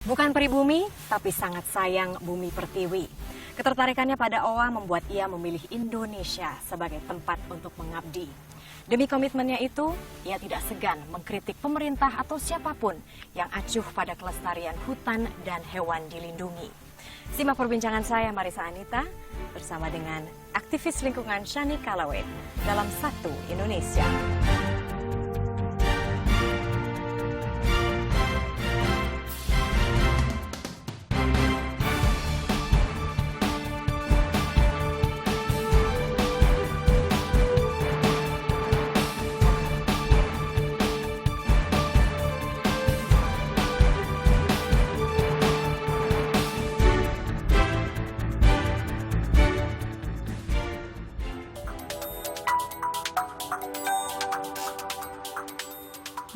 Bukan pribumi, tapi sangat sayang bumi pertiwi. Ketertarikannya pada Owa membuat ia memilih Indonesia sebagai tempat untuk mengabdi. Demi komitmennya itu, ia tidak segan mengkritik pemerintah atau siapapun yang acuh pada kelestarian hutan dan hewan dilindungi. Simak perbincangan saya Marisa Anita bersama dengan aktivis lingkungan Shani Kalawet dalam Satu Indonesia.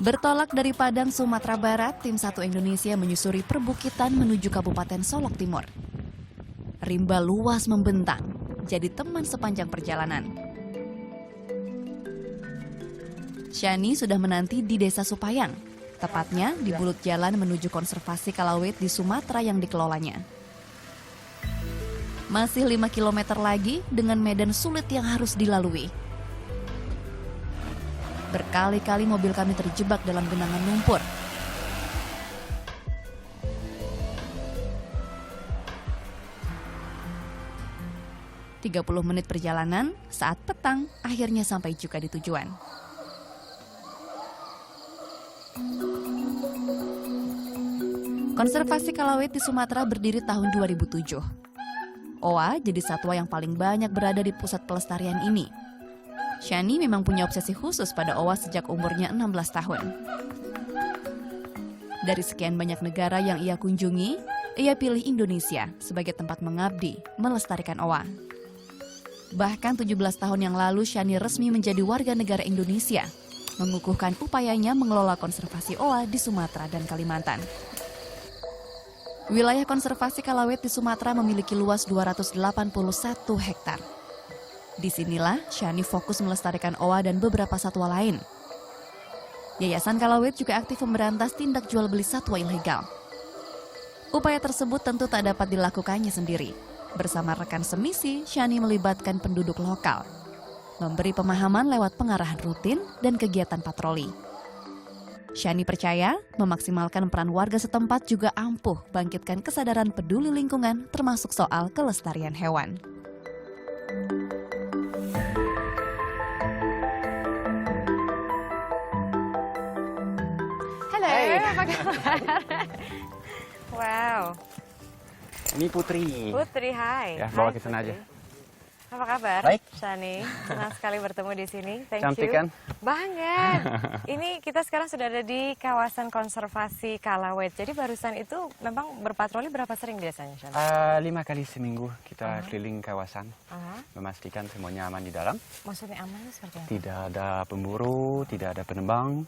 Bertolak dari Padang, Sumatera Barat, tim Satu Indonesia menyusuri perbukitan menuju Kabupaten Solok Timur. Rimba luas membentang, jadi teman sepanjang perjalanan. Shani sudah menanti di Desa Supayang, tepatnya di bulut jalan menuju konservasi Kalawet di Sumatera yang dikelolanya. Masih 5 km lagi dengan medan sulit yang harus dilalui. Berkali-kali mobil kami terjebak dalam genangan lumpur. Tiga 30 menit perjalanan, saat petang, akhirnya sampai juga di tujuan. Konservasi Kalawet di Sumatera berdiri tahun 2007. Owa jadi satwa yang paling banyak berada di pusat pelestarian ini. Shani memang punya obsesi khusus pada Owa sejak umurnya 16 tahun. Dari sekian banyak negara yang ia kunjungi, ia pilih Indonesia sebagai tempat mengabdi, melestarikan Owa. Bahkan 17 tahun yang lalu Shani resmi menjadi warga negara Indonesia, mengukuhkan upayanya mengelola konservasi Owa di Sumatera dan Kalimantan. Wilayah konservasi Kalawet di Sumatera memiliki luas 281 hektar. Disinilah Shani fokus melestarikan Owa dan beberapa satwa lain. Yayasan Kalawet juga aktif memberantas tindak jual beli satwa ilegal. Upaya tersebut tentu tak dapat dilakukannya sendiri. Bersama rekan semisi, Shani melibatkan penduduk lokal, memberi pemahaman lewat pengarahan rutin dan kegiatan patroli. Shani percaya memaksimalkan peran warga setempat juga ampuh bangkitkan kesadaran peduli lingkungan termasuk soal kelestarian hewan. Apa kabar? Wow. Ini Putri. Putri, hai. Ya, bawa Hai, ke sana Putri. aja. Apa kabar? Baik. Shani, senang sekali bertemu di sini. Thank Cantik you. kan? Banget. Ini kita sekarang sudah ada di kawasan konservasi Kalawet. Jadi barusan itu memang berpatroli berapa sering biasanya, Shani? 5 kali seminggu kita keliling kawasan, memastikan semuanya aman di dalam. Maksudnya amannya seperti apa? Tidak ada pemburu, tidak ada penembang.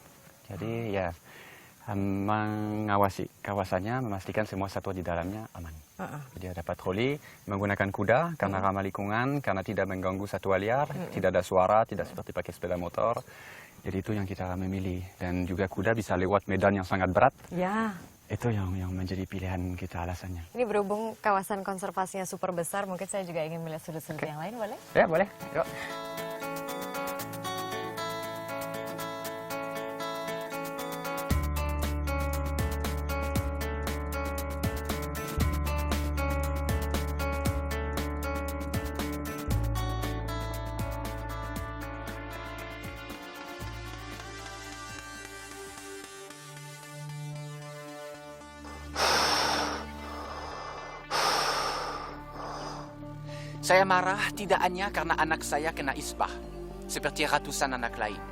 Jadi ya mengawasi kawasannya, memastikan semua satwa di dalamnya aman. Jadi ada patroli menggunakan kuda karena ramah lingkungan, karena tidak mengganggu satwa liar, tidak ada suara, tidak seperti pakai sepeda motor. Jadi itu yang kita memilih. Dan juga kuda bisa lewat medan yang sangat berat. Ya. Itu yang menjadi pilihan kita alasannya. Ini berhubung kawasan konservasinya super besar, mungkin saya juga ingin melihat sudut-sudut yang lain, boleh? Ya boleh, yuk. Saya marah tidak hanya karena anak saya kena isbah, seperti ratusan anak lain.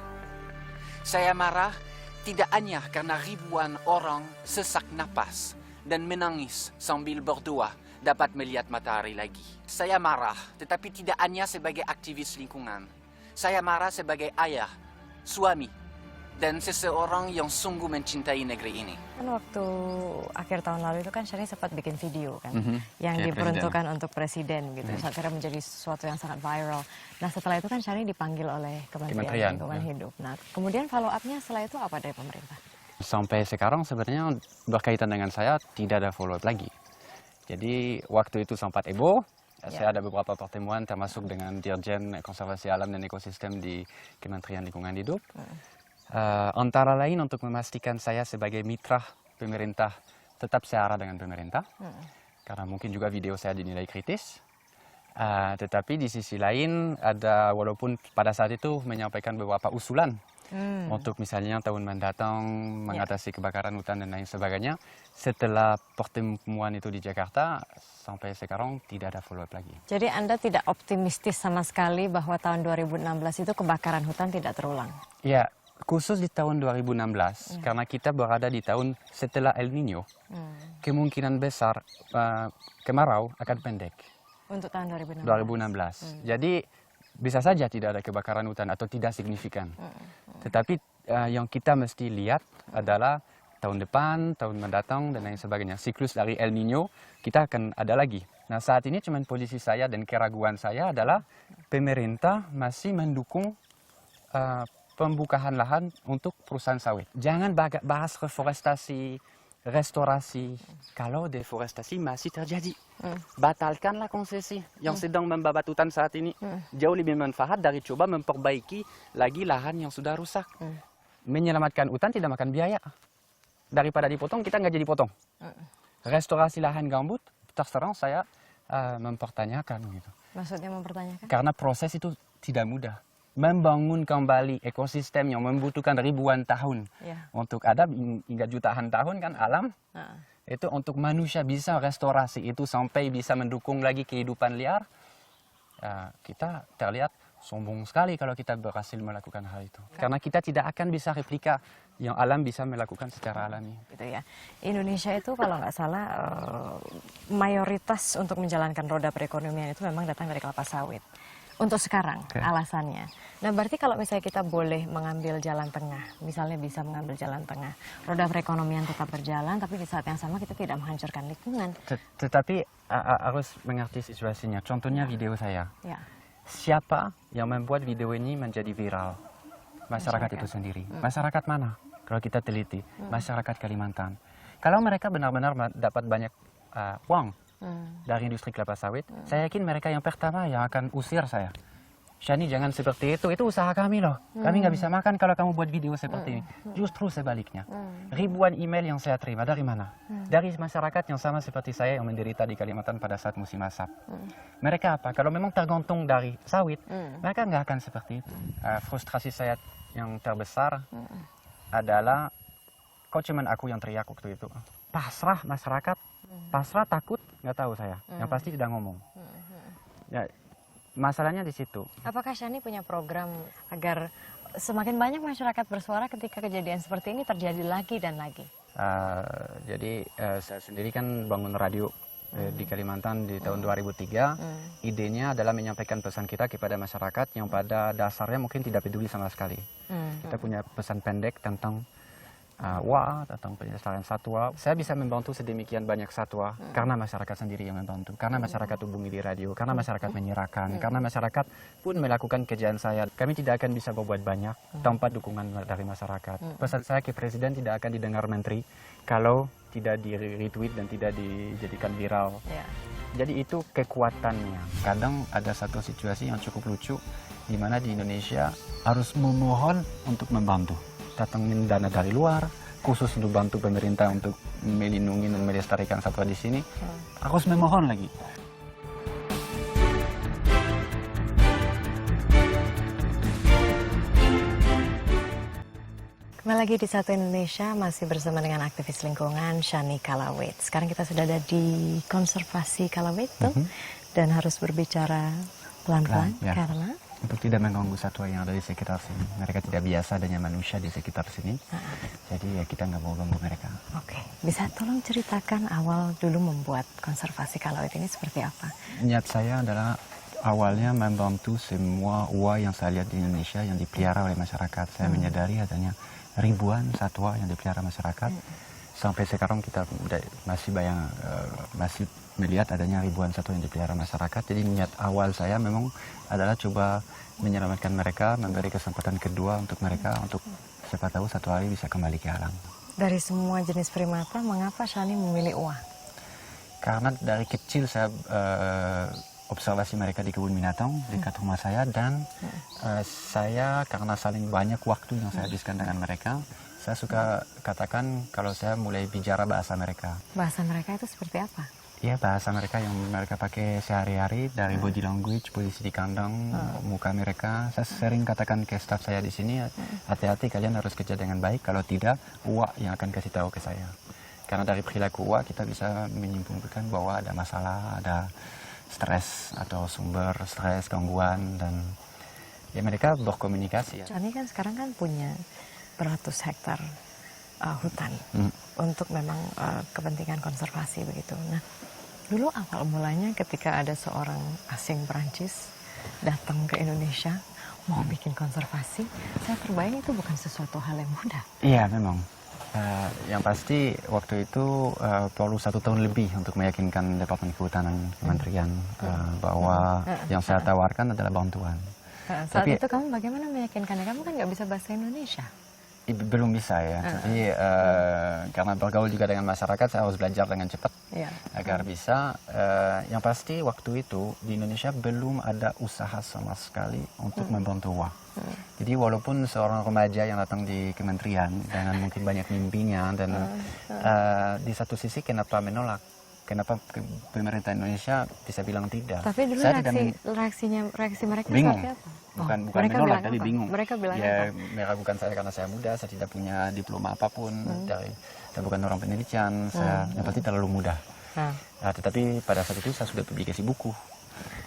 Saya marah tidak hanya karena ribuan orang sesak napas dan menangis sambil berdoa dapat melihat matahari lagi. Saya marah, tetapi tidak hanya sebagai aktivis lingkungan. Saya marah sebagai ayah, suami, dan seseorang yang sungguh mencintai negeri ini. Kan waktu akhir tahun lalu itu kan Shani sempat bikin video kan, yang Kayak diperuntukkan untuk presiden gitu, akhirnya menjadi sesuatu yang sangat viral. Nah setelah itu kan Shani dipanggil oleh Kementerian Lingkungan Hidup. Nah kemudian follow up-nya setelah itu apa dari pemerintah? Sampai sekarang sebenarnya berkaitan dengan saya tidak ada follow up lagi. Jadi waktu itu sempat heboh, saya ada beberapa pertemuan termasuk dengan Dirjen Konservasi Alam dan Ekosistem di Kementerian Lingkungan Hidup. Antara lain untuk memastikan saya sebagai mitra pemerintah tetap searah dengan pemerintah. Karena mungkin juga video saya dinilai kritis. Tetapi di sisi lain ada, walaupun pada saat itu menyampaikan beberapa usulan untuk misalnya tahun mendatang mengatasi kebakaran hutan dan lain sebagainya. Setelah pertemuan itu di Jakarta, sampai sekarang tidak ada follow up lagi. Jadi Anda tidak optimistis sama sekali bahwa tahun 2016 itu kebakaran hutan tidak terulang? Ya, khusus di tahun 2016, karena kita berada di tahun setelah El Niño, kemungkinan besar kemarau akan pendek. Untuk tahun 2016? 2016. Jadi bisa saja tidak ada kebakaran hutan atau tidak signifikan. Tetapi yang kita mesti lihat adalah tahun depan, tahun mendatang, dan lain sebagainya. Siklus dari El Niño kita akan ada lagi. Nah saat ini cuman posisi saya dan keraguan saya adalah pemerintah masih mendukung pembukaan lahan untuk perusahaan sawit. Jangan bahas reforestasi, restorasi, kalau deforestasi masih terjadi. Batalkanlah konsesi yang sedang membabat hutan saat ini. Jauh lebih manfaat dari coba memperbaiki lagi lahan yang sudah rusak. Menyelamatkan hutan tidak makan biaya. Daripada dipotong, kita nggak jadi potong. Restorasi lahan gambut, terserang saya mempertanyakan. Gitu. Maksudnya mempertanyakan? Karena proses itu tidak mudah. Membangun kembali ekosistem yang membutuhkan ribuan tahun untuk ada hingga jutaan tahun kan alam itu untuk manusia bisa restorasi itu sampai bisa mendukung lagi kehidupan liar, kita terlihat sombong sekali kalau kita berhasil melakukan hal itu karena kita tidak akan bisa replika yang alam bisa melakukan secara alami. Gitu ya. Indonesia itu kalau nggak salah mayoritas untuk menjalankan roda perekonomian itu memang datang dari kelapa sawit. Untuk sekarang alasannya. Nah berarti kalau misalnya kita boleh mengambil jalan tengah, misalnya bisa mengambil jalan tengah, roda perekonomian tetap berjalan, tapi di saat yang sama kita tidak menghancurkan lingkungan. Tetapi harus mengerti situasinya. Contohnya video saya. Ya. Siapa yang membuat video ini menjadi viral? Masyarakat itu sendiri. Masyarakat mana? Kalau kita teliti, masyarakat Kalimantan. Kalau mereka benar-benar dapat banyak uang dari industri kelapa sawit, saya yakin mereka yang pertama yang akan usir saya. Shani jangan seperti itu usaha kami loh. Kami nggak bisa makan kalau kamu buat video seperti ini. Justru sebaliknya. Ribuan email yang saya terima dari mana? Dari masyarakat yang sama seperti saya yang menderita di Kalimantan pada saat musim asap. Mereka apa? Kalau memang tergantung dari sawit, mereka nggak akan seperti itu. Frustrasi saya yang terbesar adalah kok cuman aku yang teriak waktu itu. Pasrah masyarakat, pasrah takut, nggak tahu saya. Yang pasti tidak ngomong. Ya, masalahnya di situ. Apakah Shani punya program agar semakin banyak masyarakat bersuara ketika kejadian seperti ini terjadi lagi dan lagi? Jadi saya sendiri kan bangun radio di Kalimantan di tahun 2003. Idenya adalah menyampaikan pesan kita kepada masyarakat yang pada dasarnya mungkin tidak peduli sama sekali. Kita punya pesan pendek tentang tentang pelestarian satwa. Saya bisa membantu sedemikian banyak satwa karena masyarakat sendiri yang membantu, karena masyarakat hubungi di radio, karena masyarakat menyerahkan, karena masyarakat pun melakukan kerjaan saya. Kami tidak akan bisa berbuat banyak tanpa dukungan dari masyarakat. Pesan saya ke Presiden tidak akan didengar Menteri kalau tidak di-retweet dan tidak dijadikan viral. Jadi itu kekuatannya. Kadang ada satu situasi yang cukup lucu di mana di Indonesia harus memohon untuk membantu. Datangin dana dari luar, khusus untuk bantu pemerintah untuk melindungi dan melestarikan satwa di sini, harus memohon lagi. Kembali lagi di Satu Indonesia, masih bersama dengan aktivis lingkungan Shani Kalawit. Sekarang kita sudah ada di konservasi Kalawit tuh, dan harus berbicara pelan-pelan karena untuk tidak mengganggu satwa yang ada di sekitar sini. Mereka tidak biasa adanya manusia di sekitar sini. Jadi ya kita nggak mau ganggu mereka. Oke, bisa tolong ceritakan awal dulu membuat konservasi Kalawit ini seperti apa? Niat saya adalah awalnya membantu semua uwa yang saya lihat di Indonesia yang dipelihara oleh masyarakat. Saya menyadari adanya ribuan satwa yang dipelihara masyarakat. Sampai sekarang kita masih melihat adanya ribuan satwa yang dipelihara masyarakat. Jadi niat awal saya memang adalah coba menyelamatkan mereka, memberi kesempatan kedua untuk mereka untuk siapa tahu satu hari bisa kembali ke alam. Dari semua jenis primata, mengapa Shani memilih oa? Karena dari kecil saya observasi mereka di kebun binatang dekat rumah saya, dan saya karena saling banyak waktu yang saya habiskan dengan mereka, saya suka katakan kalau saya mulai bicara bahasa mereka. Bahasa mereka itu seperti apa? Ya, bahasa mereka yang mereka pakai sehari-hari, dari body language, posisi di kandang, muka mereka. Saya sering katakan ke staff saya di sini, hati-hati kalian harus kerja dengan baik, kalau tidak, uak yang akan kasih tahu ke saya. Karena dari perilaku uak kita bisa menyimpulkan bahwa ada masalah, ada stres atau sumber stres, gangguan, dan ya mereka berkomunikasi. Ya. Shani kan sekarang kan punya beratus hektar hutan untuk memang kepentingan konservasi begitu. Nah, dulu awal mulanya ketika ada seorang asing Perancis datang ke Indonesia mau bikin konservasi, saya terbayang itu bukan sesuatu hal yang mudah. Iya, memang. Yang pasti waktu itu perlu 1 tahun lebih untuk meyakinkan Departemen Kehutanan Kementerian bahwa yang saya tawarkan adalah bantuan. Saat itu kamu bagaimana meyakinkannya? Kamu kan nggak bisa bahasa Indonesia. Belum bisa ya, tapi karena bergaul juga dengan masyarakat, saya harus belajar dengan cepat agar bisa. Yang pasti waktu itu di Indonesia belum ada usaha sama sekali untuk membantu uak. Jadi walaupun seorang remaja yang datang di kementerian dengan mungkin banyak mimpinya, dan di satu sisi kenapa menolak? Kenapa pemerintah Indonesia bisa bilang tidak? Tapi dulu reaksi mereka bingung. seperti apa? Bukan menolak, tapi apa? bingung. Mereka bilang ya, apa? meragukan saya karena saya muda, saya tidak punya diploma apapun, saya bukan orang penelitian, saya yang pasti terlalu muda. Tetapi pada saat itu saya sudah publikasi buku.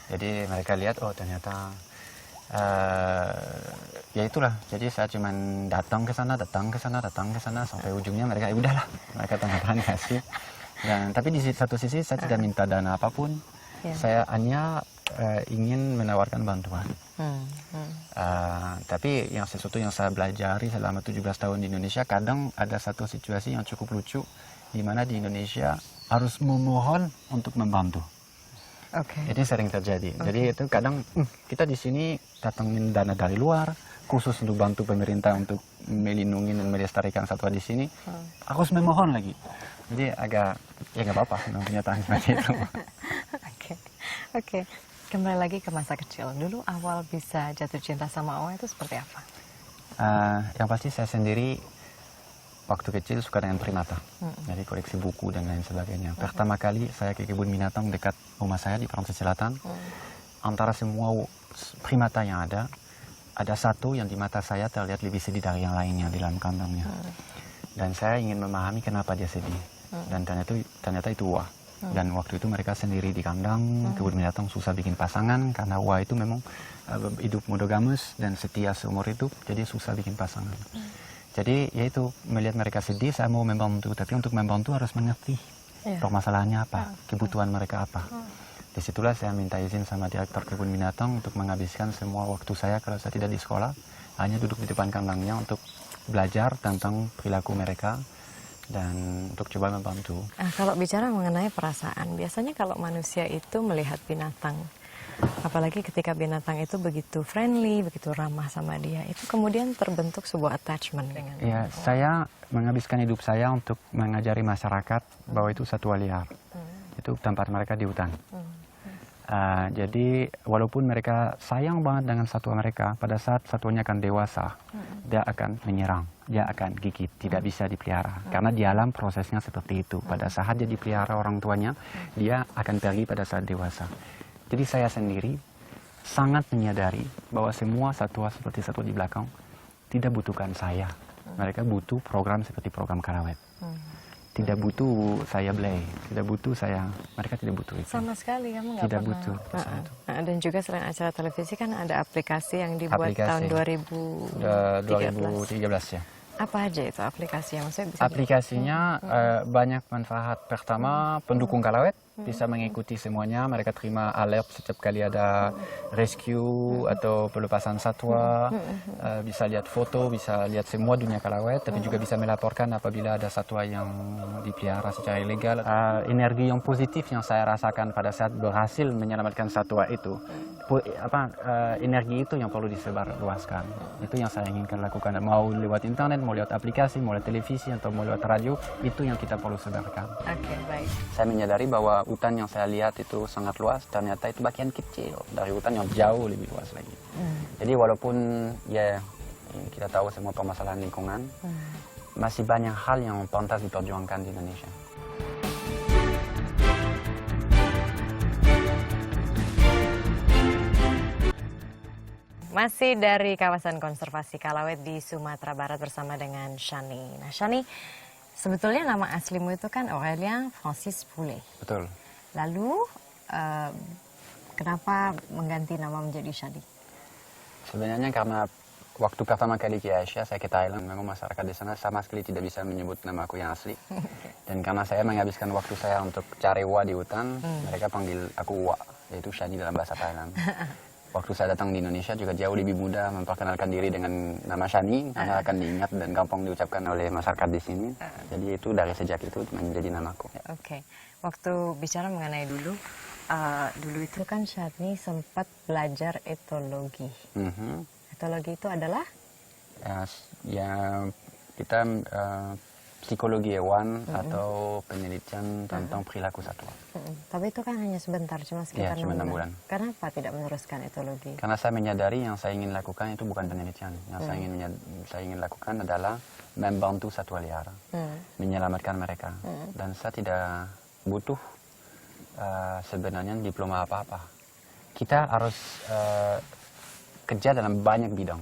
Jadi mereka lihat, oh ternyata ya itulah. Jadi saya cuma datang ke sana sampai ujungnya mereka, ya udahlah, mereka tanda tangan kasih. Dan tapi di satu sisi saya tidak minta dana apapun, saya hanya ingin menawarkan bantuan. Tapi yang sesuatu yang saya pelajari selama 17 tahun di Indonesia, kadang ada satu situasi yang cukup lucu, di mana di Indonesia harus memohon untuk membantu. Ini sering terjadi. Jadi itu kadang kita di sini datangin dana dari luar, khusus untuk bantu pemerintah untuk melindungi dan melestarikan satwa di sini, harus memohon lagi. Jadi agak, ya nggak apa-apa, kenyataan seperti itu. Oke. Kembali lagi ke masa kecil. Dulu awal bisa jatuh cinta sama oa itu seperti apa? Yang pasti saya sendiri waktu kecil suka dengan primata. Jadi koleksi buku dan lain sebagainya. Pertama kali saya ke kebun binatang dekat rumah saya di Pantai Selatan. Antara semua primata yang ada satu yang di mata saya terlihat lebih sedih dari yang lainnya di dalam kandangnya. Dan saya ingin memahami kenapa dia sedih. Dan ternyata itu uak. Dan waktu itu mereka sendiri di kandang, kebun binatang susah bikin pasangan, karena uak itu memang hidup monogamus dan setia seumur hidup, jadi susah bikin pasangan. Jadi yaitu melihat mereka sedih, saya mau membantu, tapi untuk membantu harus mengerti permasalahannya apa, kebutuhan mereka apa. Disitulah saya minta izin sama direktur kebun binatang untuk menghabiskan semua waktu saya kalau saya tidak di sekolah, hanya duduk di depan kandangnya untuk belajar tentang perilaku mereka dan untuk coba membantu. Kalau bicara mengenai perasaan, biasanya kalau manusia itu melihat binatang, apalagi ketika binatang itu begitu friendly, begitu ramah sama dia, itu kemudian terbentuk sebuah attachment dengan ya, saya menghabiskan hidup saya untuk mengajari masyarakat bahwa itu satwa liar. Itu tempat mereka di hutan. Jadi walaupun mereka sayang banget dengan satwa mereka, pada saat satunya akan dewasa, dia akan menyerang, dia akan gigit, tidak bisa dipelihara. Karena di alam prosesnya seperti itu. Pada saat dia dipelihara orang tuanya, dia akan pergi pada saat dewasa. Jadi saya sendiri sangat menyadari bahwa semua satwa seperti satwa di belakang tidak butuhkan saya. Mereka butuh program seperti program Karawet. Tidak butuh saya play, tidak butuh saya, mereka tidak butuh itu. Sama sekali, kamu nggak tidak pernah. butuh. Dan juga selain acara televisi kan ada aplikasi yang dibuat tahun 2013 ya. Apa aja itu aplikasi yang maksudnya bisa aplikasinya banyak manfaat. Pertama, pendukung Karawet bisa mengikuti semuanya. Mereka terima alert setiap kali ada rescue atau pelepasan satwa. Bisa lihat foto, bisa lihat semua dunia Karawet, tapi juga bisa melaporkan apabila ada satwa yang dipelihara secara ilegal. Energi yang positif yang saya rasakan pada saat berhasil menyelamatkan satwa itu energi itu yang perlu disebarluaskan. Itu yang saya inginkan lakukan. Mau lewat internet, mau lewat aplikasi, mau lewat televisi, atau mau lewat radio, itu yang kita perlu sebarkan. Oke, baik. Saya menyadari bahwa hutan yang saya lihat itu sangat luas, ternyata itu bagian kecil dari hutan yang jauh lebih luas lagi. Jadi walaupun ya kita tahu semua permasalahan lingkungan, masih banyak hal yang pantas diperjuangkan di Indonesia. Masih dari kawasan konservasi Kalawet di Sumatera Barat bersama dengan Shani. Nah, Shani, sebetulnya nama aslimu itu kan Aurélien Francis Poulet. Betul. Lalu, kenapa mengganti nama menjadi Shani? Sebenarnya karena waktu pertama kali ke Asia, saya ke Thailand, memang masyarakat di sana sama sekali tidak bisa menyebut nama aku yang asli. Dan karena saya menghabiskan waktu saya untuk cari Wa di hutan, mereka panggil aku Wa, yaitu Shani dalam bahasa Thailand. Waktu saya datang di Indonesia juga jauh lebih mudah memperkenalkan diri dengan nama Shani, karena akan diingat dan gampang diucapkan oleh masyarakat di sini. Jadi itu dari sejak itu menjadi namaku. Oke. Waktu bicara mengenai dulu itu kan Shani sempat belajar etologi. Etologi itu adalah? Ya kita psikologi hewan atau penelitian tentang perilaku satwa. Tapi itu kan hanya sebentar, cuma sekitar cuma 6 6 bulan. Kenapa tidak meneruskan etologi? Karena saya menyadari yang saya ingin lakukan itu bukan penelitian. Yang saya ingin lakukan adalah membantu satwa liar, menyelamatkan mereka. Dan saya tidak butuh sebenarnya diploma apa-apa. Kita harus kerja dalam banyak bidang.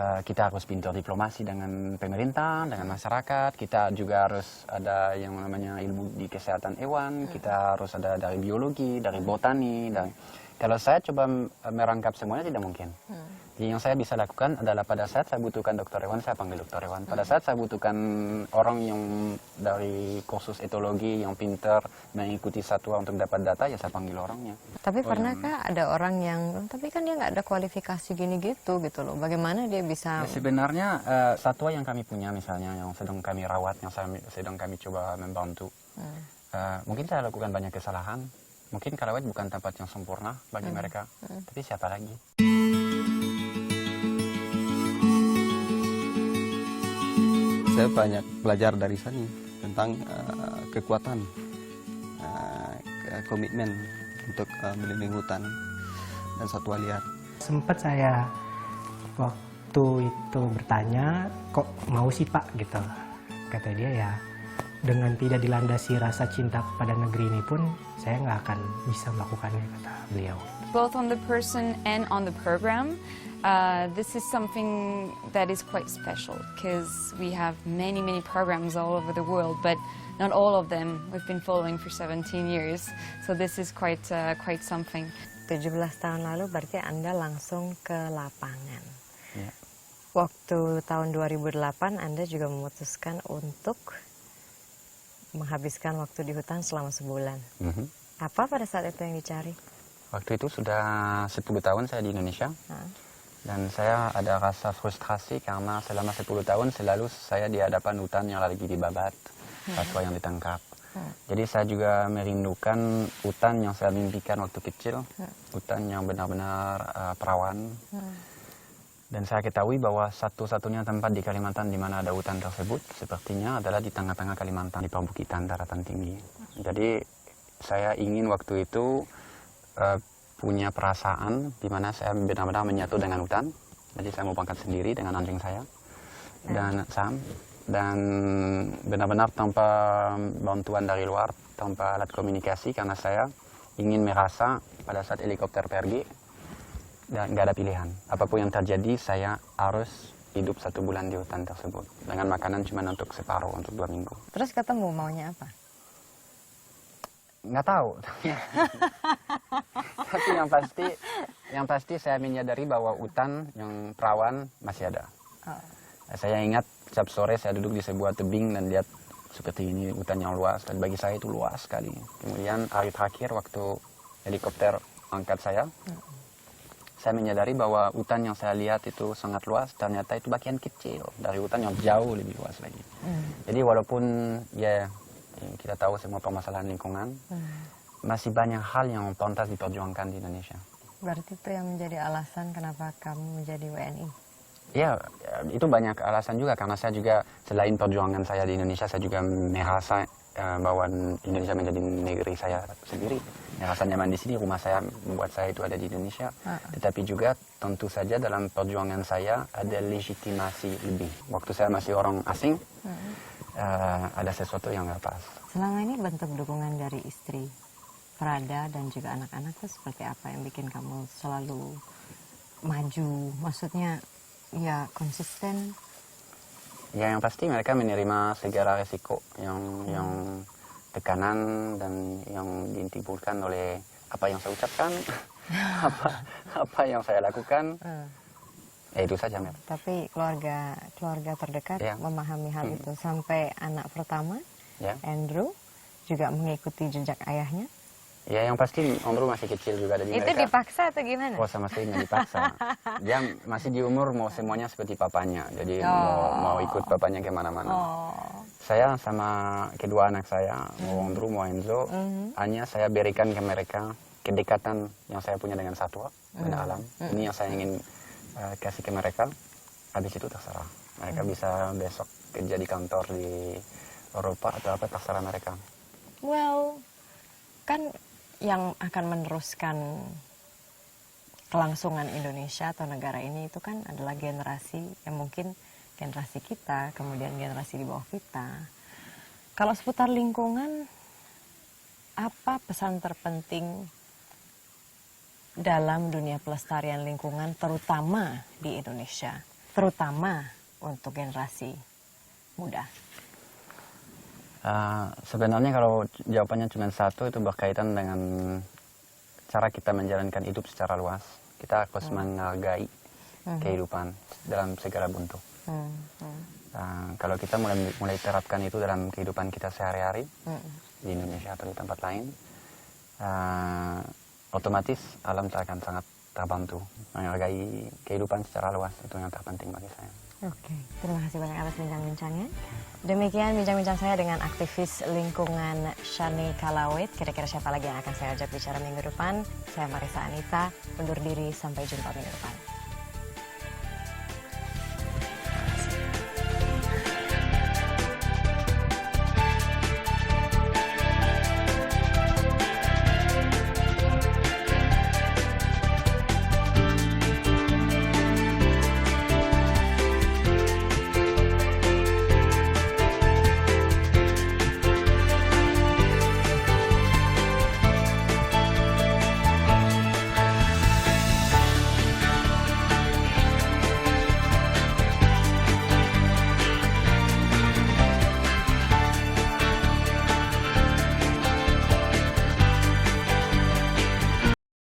Kita harus pintar diplomasi dengan pemerintah, dengan masyarakat. Kita juga harus ada yang namanya ilmu di kesehatan hewan. Kita harus ada dari biologi, dari botani. Kalau saya coba merangkap semuanya tidak mungkin. Jadi yang saya bisa lakukan adalah pada saat saya butuhkan dokter hewan, saya panggil dokter hewan. Pada saat saya butuhkan orang yang dari kursus etologi yang pintar mengikuti satwa untuk dapat data, ya saya panggil orangnya. Tapi pernahkah ada orang yang, tapi kan dia nggak ada kualifikasi gini gitu loh. Bagaimana dia bisa? Ya, sebenarnya satwa yang kami punya misalnya, yang sedang kami rawat, yang sedang kami coba membantu, mungkin saya lakukan banyak kesalahan. Mungkin Kalawet bukan tempat yang sempurna bagi mereka, tapi siapa lagi? Saya banyak belajar dari Shani tentang kekuatan, komitmen untuk melindungi hutan dan satwa liar. Sempat saya waktu itu bertanya, kok mau sih Pak gitu. Kata dia ya, dengan tidak dilandasi rasa cinta pada negeri ini pun saya nggak akan bisa melakukannya, kata beliau. Both on the person and on the program, this is something that is quite special because we have many programs all over the world, but not all of them we've been following for 17 years. So this is quite something. 17 tahun lalu berarti Anda langsung ke lapangan. Ya. Waktu tahun 2008 Anda juga memutuskan untuk menghabiskan waktu di hutan selama sebulan. Apa pada saat itu yang dicari? Waktu itu sudah 10 tahun saya di Indonesia. Dan saya ada rasa frustrasi karena selama 10 tahun selalu saya di hadapan hutan yang lagi dibabat, satwa yang ditangkap. Jadi saya juga merindukan hutan yang saya mimpikan waktu kecil, hutan yang benar-benar perawan. Dan saya ketahui bahwa satu-satunya tempat di Kalimantan di mana ada hutan tersebut sepertinya adalah di tengah-tengah Kalimantan, di perbukitan daratan tinggi. Jadi saya ingin waktu itu punya perasaan di mana saya benar-benar menyatu dengan hutan. Jadi saya mau berangkat sendiri dengan anjing saya dan Sam, dan benar-benar tanpa bantuan dari luar, tanpa alat komunikasi, karena saya ingin merasa pada saat helikopter pergi dan nggak ada pilihan. Apapun yang terjadi, saya harus hidup 1 bulan di hutan tersebut dengan makanan cuma untuk separuh, untuk 2 minggu. Terus ketemu maunya apa? Nggak tahu. Tapi yang pasti saya menyadari bahwa hutan yang perawan masih ada. Saya ingat setiap sore saya duduk di sebuah tebing dan lihat seperti ini hutan yang luas, dan bagi saya itu luas sekali. Kemudian hari terakhir waktu helikopter angkat saya menyadari bahwa hutan yang saya lihat itu sangat luas, ternyata itu bagian kecil dari hutan yang jauh lebih luas lagi. Jadi walaupun ya kita tahu semua permasalahan lingkungan, masih banyak hal yang pantas diperjuangkan di Indonesia. Berarti itu yang menjadi alasan kenapa kamu menjadi WNI? Ya, itu banyak alasan juga karena saya juga selain perjuangan saya di Indonesia, saya juga merasa bahwa Indonesia menjadi negeri saya sendiri. Merasa nyaman di sini, rumah saya membuat saya itu ada di Indonesia. Tetapi juga tentu saja dalam perjuangan saya ada legitimasi lebih. Waktu saya masih orang asing, ada sesuatu yang nggak pas. Selama ini bentuk dukungan dari istri, Prada, dan juga anak-anak itu seperti apa yang bikin kamu selalu maju? Maksudnya ya konsisten? Ya yang pasti mereka menerima segala resiko yang tekanan dan yang ditimbulkan oleh apa yang saya ucapkan, apa yang saya lakukan. Ya itu saja, Mel. Tapi keluarga terdekat memahami hal itu. Sampai anak pertama, Andrew, juga mengikuti jejak ayahnya. Ya yang pasti Andrew masih kecil juga. Jadi Itu mereka, dipaksa atau gimana? oh sama sekali nggak dipaksa. Dia masih di umur mau semuanya seperti papanya. Jadi mau ikut papanya kemana-mana. Saya sama kedua anak saya, mau Andrew, mau Enzo, hanya saya berikan ke mereka kedekatan yang saya punya dengan satwa, dengan alam. Ini yang saya ingin kasih ke mereka. Habis itu terserah. Mereka bisa besok kerja di kantor di Eropa atau apa, terserah mereka. Well, kan yang akan meneruskan kelangsungan Indonesia atau negara ini itu kan adalah generasi yang mungkin generasi kita, kemudian generasi di bawah kita. Kalau seputar lingkungan, apa pesan terpenting dalam dunia pelestarian lingkungan, terutama di Indonesia, terutama untuk generasi muda? Sebenarnya kalau jawabannya cuma satu, itu berkaitan dengan cara kita menjalankan hidup secara luas. Kita harus menghargai kehidupan dalam segala bentuk. Kalau kita mulai terapkan itu dalam kehidupan kita sehari-hari di Indonesia atau di tempat lain, otomatis alam akan sangat terbantu. Menghargai kehidupan secara luas itu yang terpenting bagi saya. Oke, terima kasih banyak atas bincang-bincangnya. Demikian bincang-bincang saya dengan aktivis lingkungan Shani Kalawit. Kira-kira siapa lagi yang akan saya ajak bicara minggu depan? Saya Marissa Anita, undur diri, sampai jumpa minggu depan.